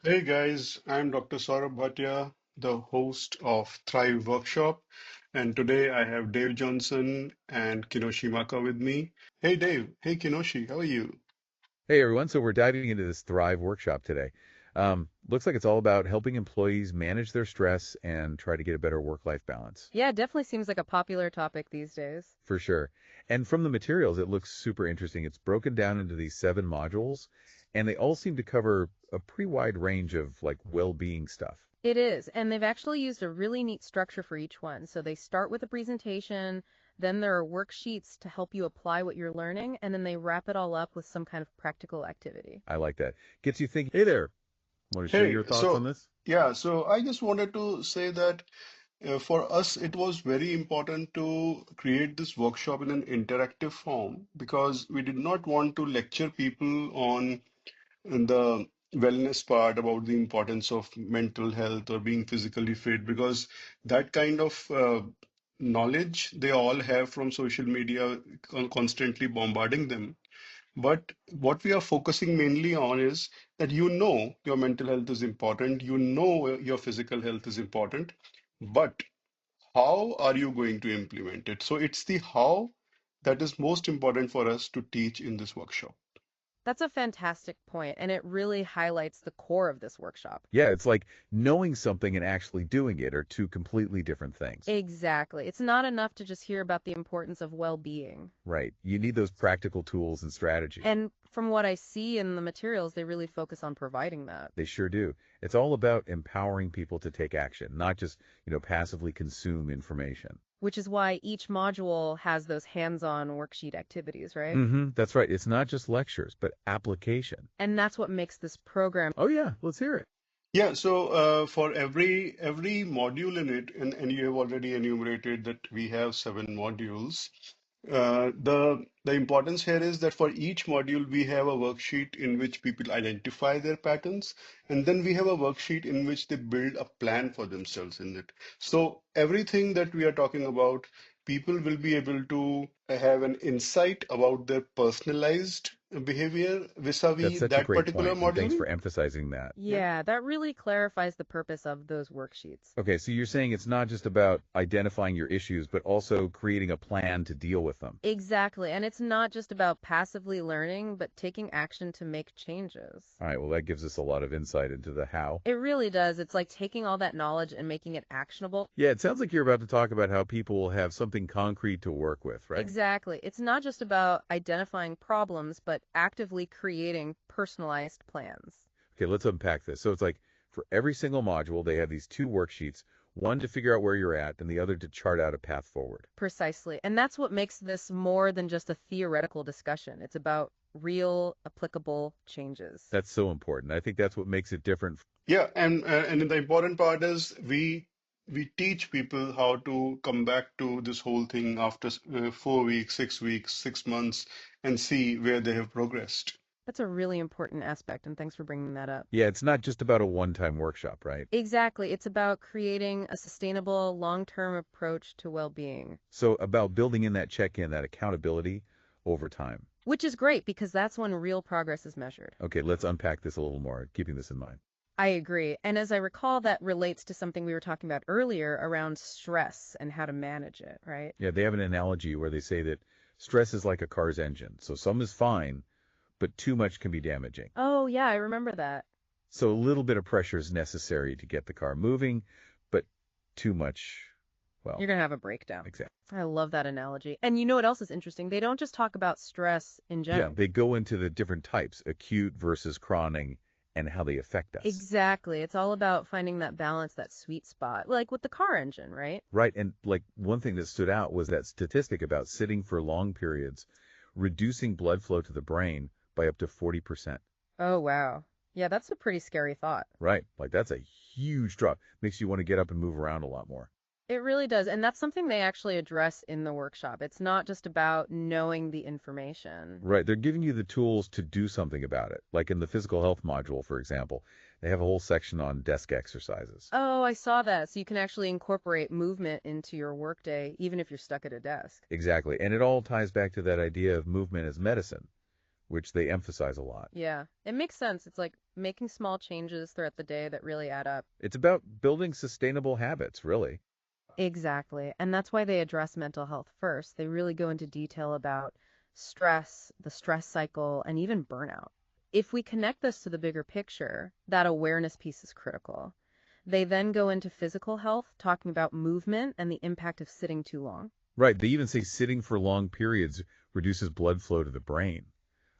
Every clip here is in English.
Hey guys, I'm Dr. Saurabh Bhatia, the host of Thrive Workshop, and today I have Dave Johnson and Kinoshi Maka with me. Hey Dave, hey Kinoshi, how are you? Hey everyone, so we're diving into this Thrive workshop today. Looks like it's all about helping employees manage their stress and try to get a better work-life balance, Yeah, it definitely seems like a popular topic these days. for sure. And from the materials, it looks super interesting. It's broken down into these 7 modules, and they all seem to cover a pretty wide range of like well-being stuff. It is, and they've actually used a really neat structure for each one. So they start with a presentation, then there are worksheets to help you apply what you're learning, and then they wrap it all up with some kind of practical activity. I like that. Gets you thinking. Hey there, want to share Hey, your thoughts on so this? so I just wanted to say that for us it was very important to create this workshop in an interactive form because we did not want to lecture people on the wellness part about the importance of mental health or being physically fit because that kind of knowledge they all have from social media constantly bombarding them. But what we are focusing mainly on is that you know your mental health is important, you know your physical health is important, but how are you going to implement it? So it's the how that is most important for us to teach in this workshop. That's a fantastic point, and it really highlights the core of this workshop. Yeah, it's like knowing something and actually doing it are two completely different things. Exactly. It's not enough to just hear about the importance of well-being. Right. You need those practical tools and strategy. And from what I see in the materials, they really focus on providing that. They sure do. It's all about empowering people to take action, not just, passively consume information. Which is why each module has those hands-on worksheet activities, right? That's right. It's not just lectures, but application. And that's what makes this program. Oh yeah, let's hear it. Yeah, so for every module in it, and you have already enumerated that we have 7 modules. The importance here is that for each module we have a worksheet in which people identify their patterns, and then we have a worksheet in which they build a plan for themselves in it. So everything that we are talking about, people will be able to have an insight about their personalized behavior That's vis-a-vis such a that great particular point, and thanks module. for emphasizing that. Yeah. Yeah, that really clarifies the purpose of those worksheets. Okay, so you're saying it's not just about identifying your issues, but also creating a plan to deal with them. Exactly. And it's not just about passively learning, but taking action to make changes. All right, well, that gives us a lot of insight into the how. It really does. It's like taking all that knowledge and making it actionable. Yeah, it sounds like you're about to talk about how people will have something concrete to work with, right? Exactly. It's not just about identifying problems, but actively creating personalized plans. Okay, let's unpack this. So it's like for every single module, they have these 2 worksheets, one to figure out where you're at, and the other to chart out a path forward. Precisely. And that's what makes this more than just a theoretical discussion. It's about real, applicable changes. That's so important. I think that's what makes it different. Yeah, and the important part is we teach people how to come back to this whole thing after 4 weeks, 6 weeks, 6 months, and see where they have progressed. That's a really important aspect, and thanks for bringing that up. Yeah, it's not just about a one-time workshop, right? Exactly. It's about creating a sustainable, long-term approach to well-being, So about building in that check-in, that accountability over time. which is great because that's when real progress is measured. Okay, let's unpack this a little more, keeping this in mind. I agree. And as I recall, that relates to something we were talking about earlier around stress and how to manage it, right? Yeah, they have an analogy where they say that stress is like a car's engine. So some is fine, but too much can be damaging. Oh, yeah, I remember that. So a little bit of pressure is necessary to get the car moving, but too much, well, You're going to have a breakdown. exactly. I love that analogy. And you know what else is interesting? They don't just talk about stress in Yeah, general. they go into the different types, acute versus chronic, and how they affect us. Exactly. It's all about finding that balance, that sweet spot, like with the car engine, right? Right, and like one thing that stood out was that statistic about sitting for long periods, reducing blood flow to the brain by up to 40%. Oh, wow. Yeah, that's a pretty scary thought. Right, like that's a huge drop. Makes you want to get up and move around a lot more. It really does. And that's something they actually address in the workshop. It's not just about knowing the information. Right, they're giving you the tools to do something about it. Like in the physical health module, for example, they have a whole section on desk exercises. Oh, I saw that. So you can actually incorporate movement into your workday, even if you're stuck at a desk. Exactly, and it all ties back to that idea of movement as medicine, which they emphasize a lot. Yeah, it makes sense. It's like making small changes throughout the day that really add up. It's about building sustainable habits, really. Exactly. And that's why they address mental health first. They really go into detail about stress, the stress cycle, and even burnout. If we connect this to the bigger picture, that awareness piece is critical. They then go into physical health, talking about movement and the impact of sitting too long. Right. They even say sitting for long periods reduces blood flow to the brain.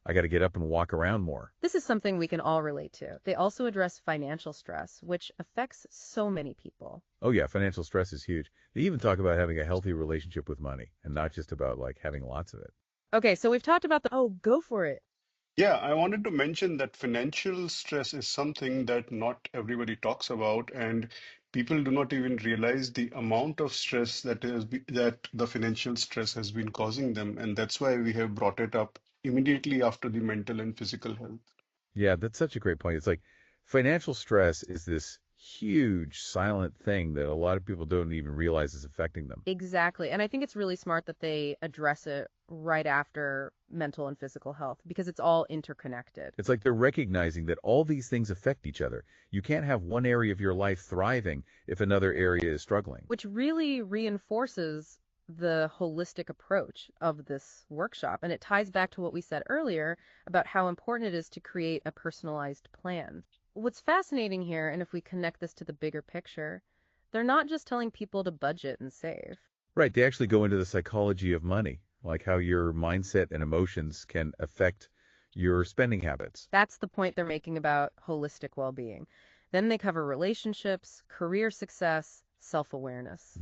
I got to get up and walk around more. This is something we can all relate to. They also address financial stress, which affects so many people. Oh, yeah, financial stress is huge. They even talk about having a healthy relationship with money and not just about like having lots of it. Okay, so we've talked about the, oh, go for it. Yeah, I wanted to mention that financial stress is something that not everybody talks about, and people do not even realize the amount of stress that the financial stress has been causing them, and that's why we have brought it up immediately after the mental and physical health. Yeah, that's such a great point. It's like financial stress is this huge silent thing that a lot of people don't even realize is affecting them. Exactly. And I think it's really smart that they address it right after mental and physical health because it's all interconnected, It's like they're recognizing that all these things affect each other. You can't have one area of your life thriving if another area is struggling. which really reinforces the holistic approach of this workshop. And it ties back to what we said earlier about how important it is to create a personalized plan. What's fascinating here, and if we connect this to the bigger picture, they're not just telling people to budget and save. Right, they actually go into the psychology of money, like how your mindset and emotions can affect your spending habits. That's the point they're making about holistic well-being. Then they cover relationships, career success, self-awareness.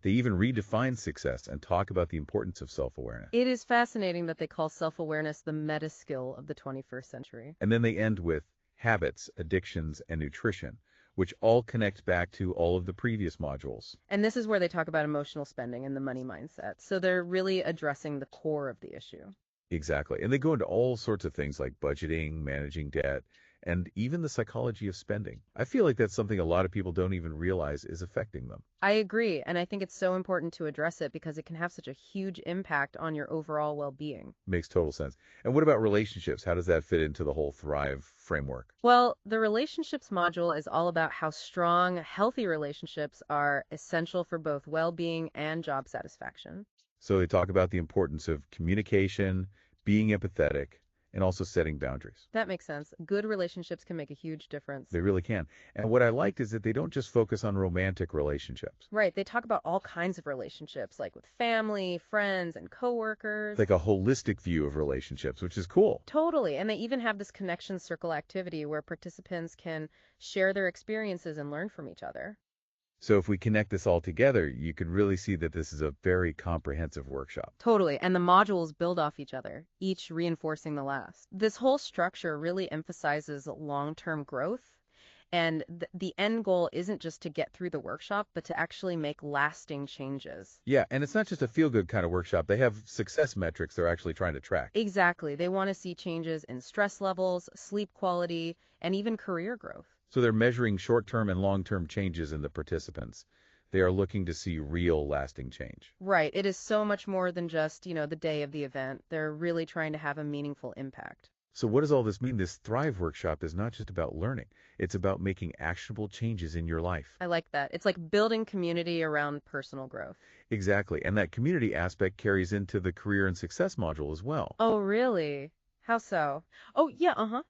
They even redefine success and talk about the importance of self-awareness. It is fascinating that they call self-awareness the meta skill of the 21st century. And then they end with habits, addictions, and nutrition, which all connect back to all of the previous modules. And this is where they talk about emotional spending and the money mindset. So they're really addressing the core of the issue. Exactly. And they go into all sorts of things like budgeting, managing debt, and even the psychology of spending. I feel like that's something a lot of people don't even realize is affecting them. I agree, and I think it's so important to address it because it can have such a huge impact on your overall well-being. Makes total sense. And what about relationships? How does that fit into the whole Thrive framework? Well, the relationships module is all about how strong, healthy relationships are essential for both well-being and job satisfaction. So they talk about the importance of communication, being empathetic, and also setting boundaries. That makes sense. Good relationships can make a huge difference. They really can. And what I liked is that they don't just focus on romantic relationships. Right, they talk about all kinds of relationships, like with family, friends, and coworkers. Like a holistic view of relationships, which is cool. Totally, and they even have this connection circle activity where participants can share their experiences and learn from each other. So if we connect this all together, you could really see that this is a very comprehensive workshop. Totally, and the modules build off each other, each reinforcing the last. This whole structure really emphasizes long-term growth, and the end goal isn't just to get through the workshop, but to actually make lasting changes. Yeah, and it's not just a feel-good kind of workshop. They have success metrics they're actually trying to track. Exactly. They want to see changes in stress levels, sleep quality, and even career growth. So they're measuring short-term and long-term changes in the participants. They are looking to see real lasting change. Right. It is so much more than just, the day of the event. They're really trying to have a meaningful impact. So what does all this mean? This Thrive workshop is not just about learning. It's about making actionable changes in your life. I like that. It's like building community around personal growth. Exactly. And that community aspect carries into the career and success module as well. Oh, really? How so? Oh, yeah, uh-huh.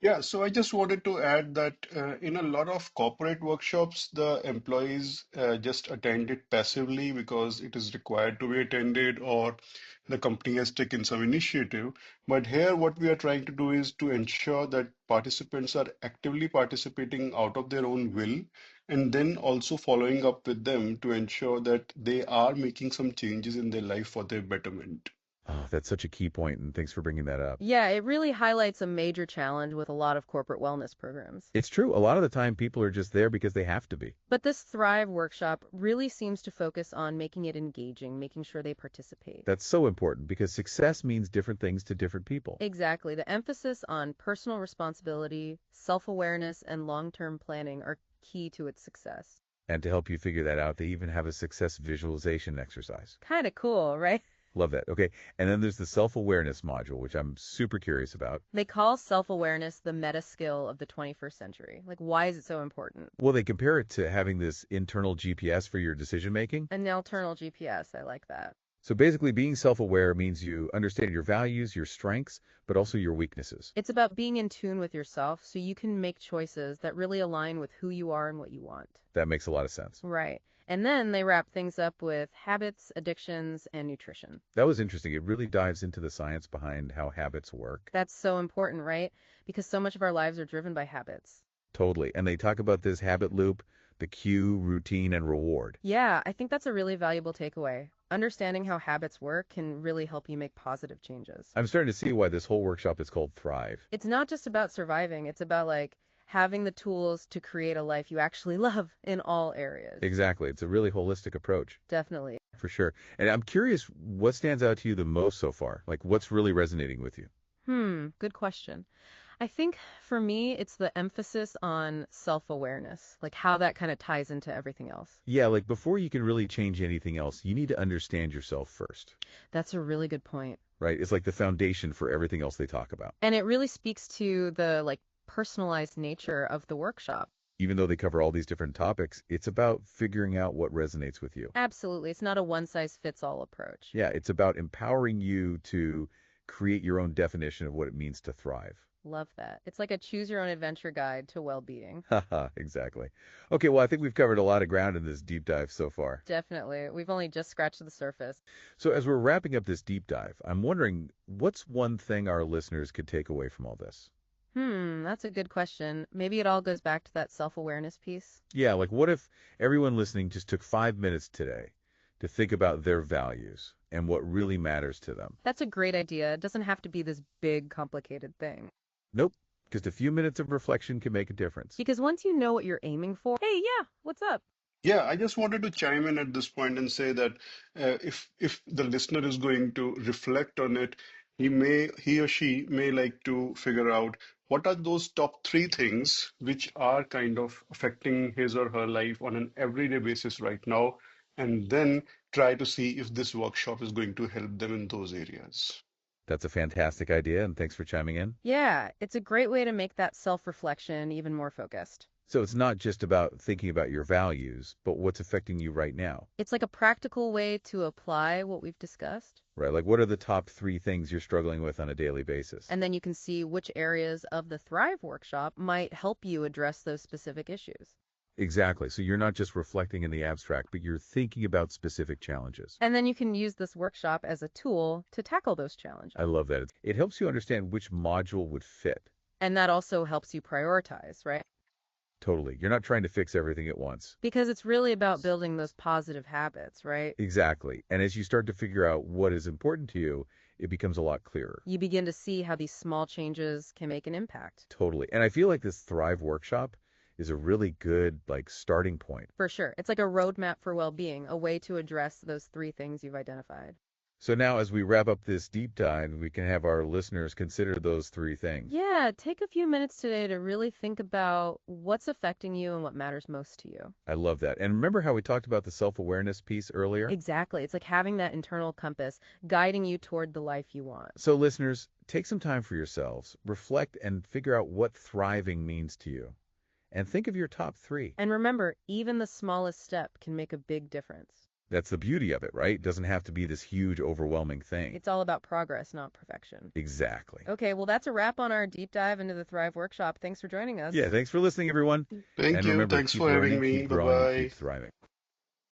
Yeah, so I just wanted to add that in a lot of corporate workshops, the employees just attend it passively because it is required to be attended or the company has taken some initiative. But here, what we are trying to do is to ensure that participants are actively participating out of their own will and then also following up with them to ensure that they are making some changes in their life for their betterment. Oh, that's such a key point, and thanks for bringing that up. Yeah, it really highlights a major challenge with a lot of corporate wellness programs. It's true. A lot of the time, people are just there because they have to be. But this Thrive workshop really seems to focus on making it engaging, making sure they participate. That's so important because success means different things to different people. Exactly. The emphasis on personal responsibility, self-awareness, and long-term planning are key to its success. And to help you figure that out, they even have a success visualization exercise. Kind of cool, right? Love that. Okay. And then there's the self-awareness module, which I'm super curious about. They call self-awareness the meta skill of the 21st century. Like, why is it so important? Well, they compare it to having this internal GPS for your decision making. An internal GPS, I like that. So basically, being self-aware means you understand your values, your strengths, but also your weaknesses. It's about being in tune with yourself so you can make choices that really align with who you are and what you want. That makes a lot of sense. Right. And then they wrap things up with habits, addictions, and nutrition. That was interesting. It really dives into the science behind how habits work. That's so important, right? Because so much of our lives are driven by habits. Totally. And they talk about this habit loop, the cue, routine, and reward. Yeah, I think that's a really valuable takeaway. Understanding how habits work can really help you make positive changes. I'm starting to see why this whole workshop is called Thrive. It's not just about surviving, it's about like having the tools to create a life you actually love in all areas. Exactly. It's a really holistic approach. Definitely. For sure. And I'm curious, what stands out to you the most so far? Like, what's really resonating with you? Good question. I think for me, it's the emphasis on self-awareness, like how that kind of ties into everything else. Yeah, like before you can really change anything else, you need to understand yourself first, That's a really good point. right? It's like the foundation for everything else they talk about. And it really speaks to the like personalized nature of the workshop. Even though they cover all these different topics, it's about figuring out what resonates with you. Absolutely. It's not a one-size-fits-all approach. Yeah, it's about empowering you to create your own definition of what it means to thrive. Love that. It's like a choose your own adventure guide to well-being. Haha, exactly. Okay, well, I think we've covered a lot of ground in this deep dive so far. Definitely. We've only just scratched the surface. So, as we're wrapping up this deep dive, I'm wondering what's one thing our listeners could take away from all this? That's a good question. Maybe it all goes back to that self-awareness piece. Yeah, like what if everyone listening just took 5 minutes today to think about their values and what really matters to them? That's a great idea. It doesn't have to be this big, complicated thing. Nope, just a few minutes of reflection can make a difference. Because once you know what you're aiming for, hey, yeah, what's up? Yeah, I just wanted to chime in at this point and say that if the listener is going to reflect on it, he or she may like to figure out what are those top three things which are kind of affecting his or her life on an everyday basis right now, and then try to see if this workshop is going to help them in those areas. That's a fantastic idea, and thanks for chiming in. Yeah, it's a great way to make that self-reflection even more focused. So, it's not just about thinking about your values, but what's affecting you right now, It's like a practical way to apply what we've discussed. right? Like, what are the top 3 things you're struggling with on a daily basis? And then you can see which areas of the Thrive workshop might help you address those specific issues. Exactly. So, you're not just reflecting in the abstract, but you're thinking about specific challenges. And then you can use this workshop as a tool to tackle those challenges. I love that. It helps you understand which module would fit. And that also helps you prioritize, right? Totally. You're not trying to fix everything at once. Because it's really about building those positive habits, right? Exactly. And as you start to figure out what is important to you, it becomes a lot clearer. You begin to see how these small changes can make an impact. Totally. And I feel like this Thrive workshop is a really good starting point. For sure. It's like a roadmap for well-being, a way to address those 3 things you've identified. So now as we wrap up this deep dive, we can have our listeners consider those 3 things. Yeah, take a few minutes today to really think about what's affecting you and what matters most to you. I love that. And remember how we talked about the self-awareness piece earlier? Exactly. It's like having that internal compass guiding you toward the life you want. So listeners, take some time for yourselves, reflect and figure out what thriving means to you. And think of your top 3. And remember, even the smallest step can make a big difference. That's the beauty of it, right? It doesn't have to be this huge, overwhelming thing. It's all about progress, not perfection. Exactly. Okay, well, that's a wrap on our deep dive into the Thrive workshop. Thanks for joining us. Yeah, thanks for listening, everyone. Thank And you. remember, Thanks keep for learning, having me. keep Bye growing, and bye. keep thriving.